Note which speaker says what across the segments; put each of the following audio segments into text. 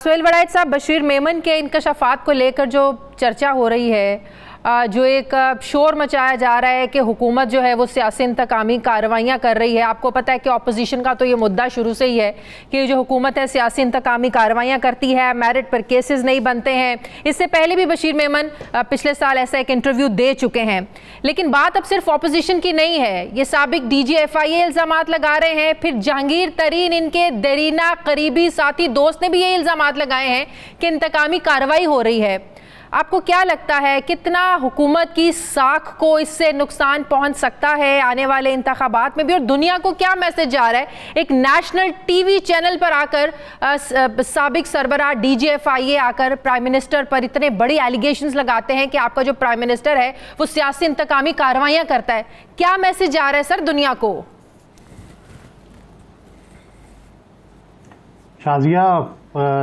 Speaker 1: سہیل وڑائچ صاحب، بشیر میمن کے انکشافات کو لے کر جو چرچا ہو رہی ہے، جو ایک شور مچایا جا رہا ہے کہ حکومت جو ہے وہ سیاسی انتقامی کارروائیاں کر رہی ہے. آپ کو پتہ ہے کہ اپوزیشن کا تو یہ مدعا شروع سے ہی ہے کہ جو حکومت ہے سیاسی انتقامی کارروائیاں کرتی ہے، میرٹ پر کیسز نہیں بنتے ہیں. اس سے پہلے بھی بشیر میمن پچھلے سال ایسا ایک انٹرویو دے چکے ہیں. لیکن بات اب صرف اپوزیشن کی نہیں ہے، یہ سابق ڈی جی ایف آئی اے الزامات لگا رہے ہیں. پھر جہانگیر ترین، ان کے دیرینہ قریبی ساتھی دوست نے بھی یہ الزامات لگائے ہیں کہ انتقامی کارروائی ہو رہی ہے. آپ کو کیا لگتا ہے کتنا حکومت کی ساکھ کو اس سے نقصان پہنچ سکتا ہے آنے والے انتخابات میں بھی، اور دنیا کو کیا میسج جا رہا ہے؟ ایک نیشنل ٹی وی چینل پر آ کر سابق سربراہ ڈی جی ایف آئی اے آ کر پرائم منسٹر پر اتنے بڑی ایلیگیشنز لگاتے ہیں کہ آپ کا جو پرائم منسٹر ہے وہ سیاسی انتقامی کارروائیاں کرتا ہے. کیا میسج جا رہا ہے سر دنیا کو؟
Speaker 2: شازیہ،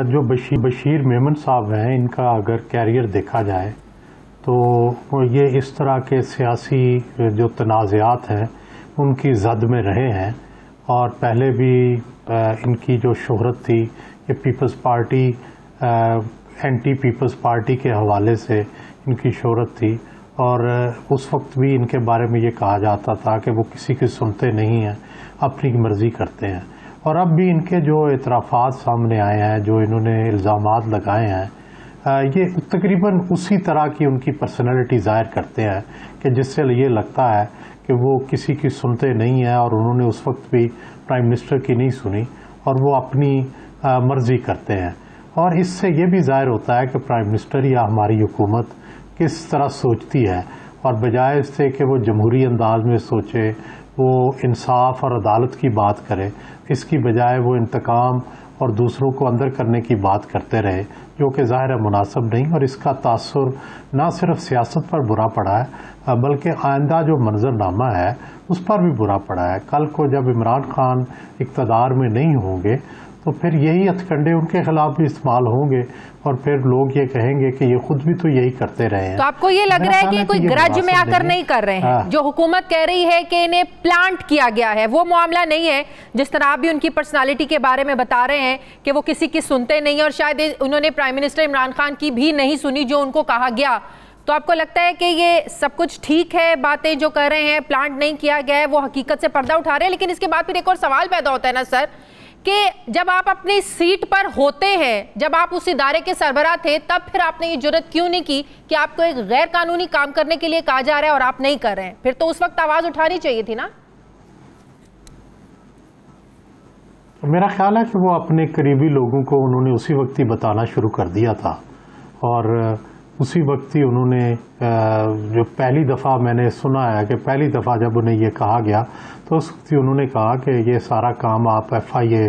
Speaker 2: جو بشیر میمن صاحب ہیں، ان کا اگر کیریئر دیکھا جائے تو یہ اس طرح کے سیاسی جو تنازعات ہیں ان کی زد میں رہے ہیں. اور پہلے بھی ان کی جو شہرت تھی یہ پیپلز پارٹی، اینٹی پیپلز پارٹی کے حوالے سے ان کی شہرت تھی. اور اس وقت بھی ان کے بارے میں یہ کہا جاتا تھا کہ وہ کسی کی سنتے نہیں ہیں، اپنی مرضی کرتے ہیں. اور اب بھی ان کے جو اعترافات سامنے آئے ہیں، جو انہوں نے الزامات لگائے ہیں، یہ تقریباً اسی طرح کی ان کی پرسنالٹی ظاہر کرتے ہیں کہ جس سے یہ لگتا ہے کہ وہ کسی کی سنتے نہیں ہیں. اور انہوں نے اس وقت بھی پرائم منسٹر کی نہیں سنی اور وہ اپنی مرضی کرتے ہیں. اور اس سے یہ بھی ظاہر ہوتا ہے کہ پرائم منسٹر یا ہماری حکومت کس طرح سوچتی ہے. اور بجائے اس سے کہ وہ جمہوری انداز میں سوچے، وہ انصاف اور عدالت کی بات کرے، اس کی بجائے وہ انتقام اور دوسروں کو اندر کرنے کی بات کرتے رہے، جو کہ ظاہر مناسب نہیں. اور اس کا تاثر نہ صرف سیاست پر برا پڑا ہے بلکہ آئندہ جو منظرنامہ ہے اس پر بھی برا پڑا ہے. کل کو جب عمران خان اقتدار میں نہیں ہوں گے تو پھر یہی ہتھ کنڈے ان کے خلاف بھی استعمال ہوں گے اور پھر لوگ یہ کہیں گے کہ یہ خود بھی تو یہی کرتے رہے ہیں.
Speaker 1: تو آپ کو یہ لگ رہا ہے کہ کوئی گرج میں آ کر نہیں کر رہے ہیں؟ جو حکومت کہہ رہی ہے کہ انہیں پلانٹ کیا گیا ہے وہ معاملہ نہیں ہے، جس طرح آپ بھی ان کی پرسنالٹی کے بارے میں بتا رہے ہیں کہ وہ کسی کی سنتے نہیں، اور شاید انہوں نے پرائم منسٹر عمران خان کی بھی نہیں سنی جو ان کو کہا گیا. تو آپ کو لگتا ہے کہ یہ سب کچھ ٹھیک ہے، باتیں جو کر رہے ہیں پلانٹ نہیں کیا گیا ہے، وہ حقیقت سے پردہ اٹھا رہے ہیں؟ لیکن اس کے بعد پھر ایک اور سوال پیدا ہوتا ہے نا سر، کہ جب آپ اپنی سیٹ پر ہوتے ہیں، جب آپ اس ادارے کے سربراہ تھے، تب پھر آپ نے یہ جرات کیوں نہیں کی کہ آپ کو ایک غیر قانونی کام کرنے کے لیے کہا جا رہا ہے اور آپ نہیں کر رہے ہیں؟ پھر تو اس وقت آواز اٹھانی چاہیے تھی نا.
Speaker 2: میرا خیال ہے کہ وہ اپنے قریبی لوگوں کو انہوں نے اسی وقت ہی بتانا شروع کر دیا تھا. اور اسی وقت ہی انہوں نے جو پہلی دفعہ میں نے سنا ہے کہ پہلی دفعہ جب انہیں یہ کہا گیا تو اس وقت ہی انہوں نے کہا کہ یہ سارا کام آپ ایف آئی اے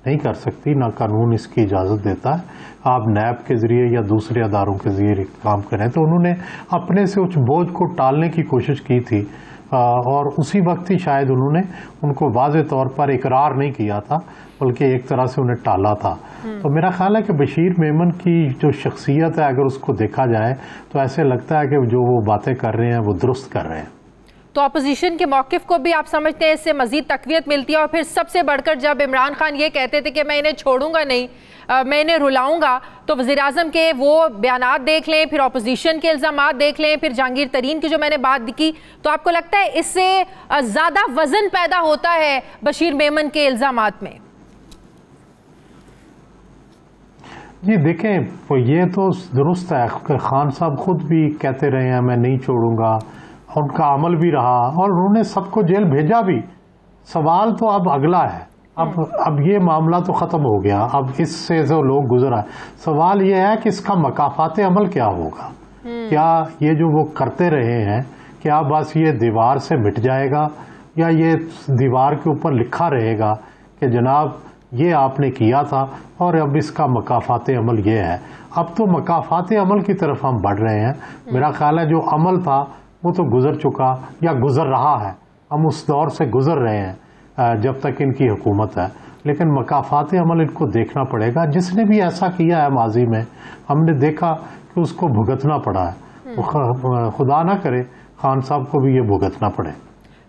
Speaker 2: نہیں کر سکتی، نہ قانون اس کی اجازت دیتا ہے، آپ نیب کے ذریعے یا دوسرے اداروں کے ذریعے کام کریں. تو انہوں نے اپنے سے اس بوجھ کو ٹالنے کی کوشش کی تھی اور اسی وقت ہی شاید انہوں نے ان کو واضح طور پر اقرار نہیں کیا تھا بلکہ ایک طرح سے انہیں ٹالا تھا. تو میرا خیال ہے کہ بشیر میمن کی جو شخصیت ہے اگر اس کو دیکھا جائے تو ایسے لگتا ہے کہ جو وہ باتیں کر رہے ہیں وہ درست کر رہے ہیں.
Speaker 1: تو اپوزیشن کے موقف کو بھی آپ سمجھتے ہیں اس سے مزید تقویت ملتی ہے؟ اور پھر سب سے بڑھ کر جب عمران خان یہ کہتے تھے کہ میں انہیں چھوڑوں گا نہیں، میں انہیں رلاؤں گا، تو وزیراعظم کے وہ بیانات دیکھ لیں، پھر اپوزیشن کے الزامات دیکھ لیں، پھر جہانگیر ترین کی جو میں نے بات کی، تو آپ کو لگتا ہے اس سے زیادہ وزن پیدا ہوتا ہے بشیر میمن کے الزامات میں؟
Speaker 2: جی دیکھیں، یہ تو درست ہے کہ خان صاحب خود بھی کہتے رہے ہیں میں نہیں چھوڑوں گا، ان کا عمل بھی رہا اور انہوں نے سب کو جیل بھیجا بھی. سوال تو اب اگلا ہے، اب یہ معاملہ تو ختم ہو گیا، اب اس سے جو لوگ گزرا، سوال یہ ہے کہ اس کا مکافات عمل کیا ہوگا. کیا یہ جو وہ کرتے رہے ہیں کیا بس یہ دیوار سے مٹ جائے گا، یا یہ دیوار کے اوپر لکھا رہے گا کہ جناب یہ آپ نے کیا تھا اور اب اس کا مکافات عمل یہ ہے. اب تو مکافات عمل کی طرف ہم بڑھ رہے ہیں. میرا خیال ہے جو عمل تھا وہ تو گزر چکا یا گزر رہا ہے، ہم اس دور سے گزر رہے ہیں جب تک ان کی حکومت ہے. لیکن مکافات عمل ان کو دیکھنا پڑے گا. جس نے بھی ایسا کیا ہے ماضی میں ہم نے دیکھا کہ اس کو بھگتنا پڑا ہے. خدا نہ کرے خان صاحب کو بھی یہ بھگتنا پڑے.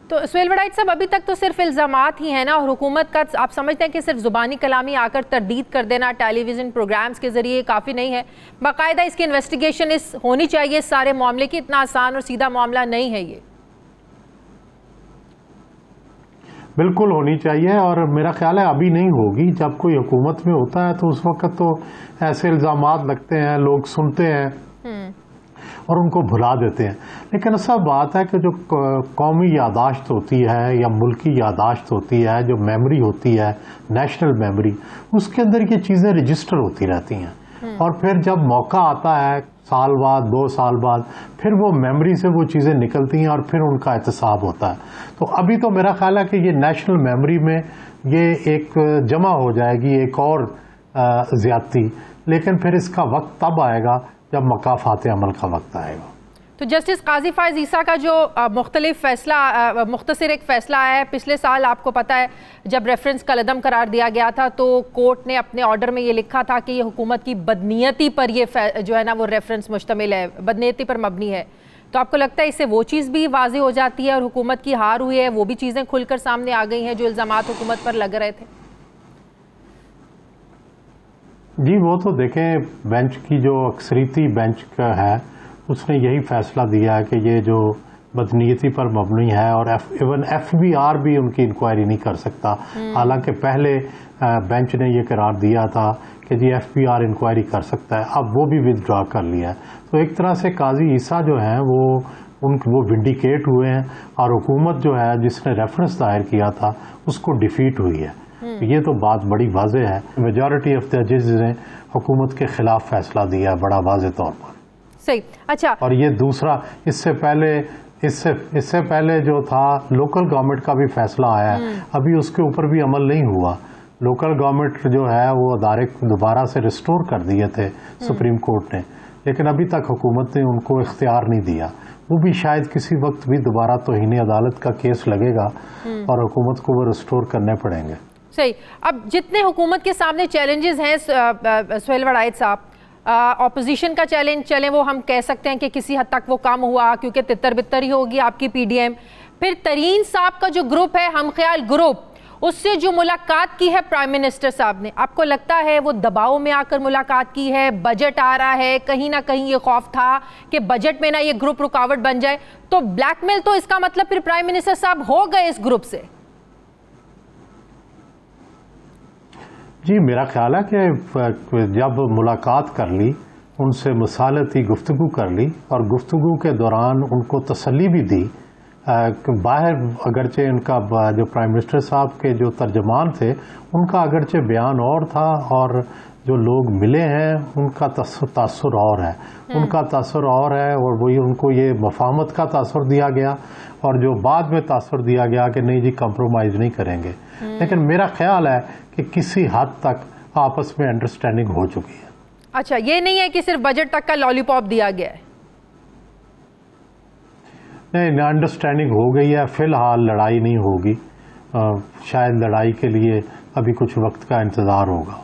Speaker 1: تو سہیل وڑائچ صاحب ابھی تک تو صرف الزامات ہی ہیں نا، اور حکومت کا آپ سمجھتے ہیں کہ صرف زبانی کلامی آ کر تردید کر دینا ٹیلی ویژن پروگرامز کے ذریعے کافی نہیں ہے، باقاعدہ اس کی انویسٹیگیشن ہونی چاہیے اس سارے معاملے کی، اتنا آسان اور سیدھا معاملہ نہیں ہے یہ؟
Speaker 2: بالکل ہونی چاہیے، اور میرا خیال ہے ابھی نہیں ہوگی. جب کوئی حکومت میں ہوتا ہے تو اس وقت تو ایسے الزامات لگتے ہیں، لوگ سنتے ہیں اور ان کو بھلا دیتے ہیں. لیکن اصل بات ہے کہ جو قومی یادداشت ہوتی ہے یا ملکی یادداشت ہوتی ہے، جو میموری ہوتی ہے، نیشنل میموری، اس کے اندر یہ چیزیں رجسٹر ہوتی رہتی ہیں. اور پھر جب موقع آتا ہے سال بعد 2 سال بعد، پھر وہ میموری سے وہ چیزیں نکلتی ہیں اور پھر ان کا احتساب ہوتا ہے. تو ابھی تو میرا خیال ہے کہ یہ نیشنل میموری میں یہ ایک جمع ہو جائے گی، ایک اور زیادتی، لیکن پھر اس کا وقت تب آئے گا جب مقافات عمل کا وقت آئے گا.
Speaker 1: تو جسٹس قاضی فائز عیسیٰ کا جو مختصر ایک فیصلہ آیا ہے پچھلے سال، آپ کو پتہ ہے جب ریفرنس کالعدم قرار دیا گیا تھا تو کورٹ نے اپنے آرڈر میں یہ لکھا تھا کہ یہ حکومت کی بدنیتی پر یہ جو ہے نا وہ ریفرنس مشتمل ہے، بدنیتی پر مبنی ہے. تو آپ کو لگتا ہے اس سے وہ چیز بھی واضح ہو جاتی ہے اور حکومت کی ہار ہوئی ہے، وہ بھی چیزیں کھل کر سامنے آ گئی ہیں جو الزامات حکومت پر لگ رہے تھے؟
Speaker 2: جی وہ تو دیکھیں، بینچ کی جو اکثریتی بینچ کا ہے اس نے یہی فیصلہ دیا ہے کہ یہ جو بدنیتی پر مبنی ہے، اور ایون ایف بی آر بھی ان کی انکوائری نہیں کر سکتا. حالانکہ پہلے بینچ نے یہ قرار دیا تھا کہ جی ایف بی آر انکوائری کر سکتا ہے، اب وہ بھی ودڈرا کر لیا ہے. تو ایک طرح سے قاضی عیسیٰ جو ہیں وہ ونڈیکیٹ ہوئے ہیں، اور حکومت جو ہے جس نے ریفرنس دائر کیا تھا اس کو ڈیفیٹ ہوئی ہے. یہ تو بات بڑی واضح ہے. میجورٹی آف دا ججز نے حکومت کے خلاف فیصلہ دیا ہے بڑا واضح طور پر.
Speaker 1: صحیح. اچھا، اور
Speaker 2: یہ دوسرا اس سے پہلے جو تھا لوکل گورنمنٹ کا بھی فیصلہ آیا ہے، ابھی اس کے اوپر بھی عمل نہیں ہوا. لوکل گورنمنٹ جو ہے وہ ادارے دوبارہ سے ریسٹور کر دیے تھے سپریم کورٹ نے، لیکن ابھی تک حکومت نے ان کو اختیار نہیں دیا. وہ بھی شاید کسی وقت بھی دوبارہ توہین عدالت کا کیس لگے گا اور حکومت کو وہ ریسٹور کرنے پڑیں گے.
Speaker 1: صحیح. اب جتنے حکومت کے سامنے چیلنجز ہیں سہیل وڑائچ صاحب، اپوزیشن کا چیلنج چلیں وہ ہم کہہ سکتے ہیں کہ کسی حد تک وہ کم ہوا کیونکہ تتر بتر ہی ہوگی آپ کی پی ڈی ایم. پھر ترین صاحب کا جو گروپ ہے ہم خیال گروپ، اس سے جو ملاقات کی ہے پرائم منسٹر صاحب نے، آپ کو لگتا ہے وہ دباؤ میں آ کر ملاقات کی ہے؟ بجٹ آ رہا ہے، کہیں نہ کہیں یہ خوف تھا کہ بجٹ میں نہ یہ گروپ رکاوٹ بن جائے، تو بلیک میل تو اس کا مطلب پھر پرائم منسٹر صاحب ہو گئے اس گروپ سے؟
Speaker 2: جی میرا خیال ہے کہ جب ملاقات کر لی، ان سے مصالحتی گفتگو کر لی، اور گفتگو کے دوران ان کو تسلی بھی دی، باہر اگرچہ ان کا جو پرائم منسٹر صاحب کے جو ترجمان تھے ان کا اگرچہ بیان اور تھا، اور جو لوگ ملے ہیں ان کا تاثر اور ہے، ان کا تاثر اور ہے، اور وہی ان کو یہ مفاہمت کا تاثر دیا گیا، اور جو بعد میں تاثر دیا گیا کہ نہیں جی کمپرومائز نہیں کریں گے. لیکن میرا خیال ہے کہ کسی حد تک آپس میں انڈرسٹینڈنگ ہو چکی ہے.
Speaker 1: اچھا، یہ نہیں ہے کہ صرف بجٹ تک کا لالی پاپ دیا گیا ہے؟
Speaker 2: نہیں، انڈرسٹینڈنگ ہو گئی ہے. فی الحال لڑائی نہیں ہوگی، شاید لڑائی کے لیے ابھی کچھ وقت کا انتظار ہوگا.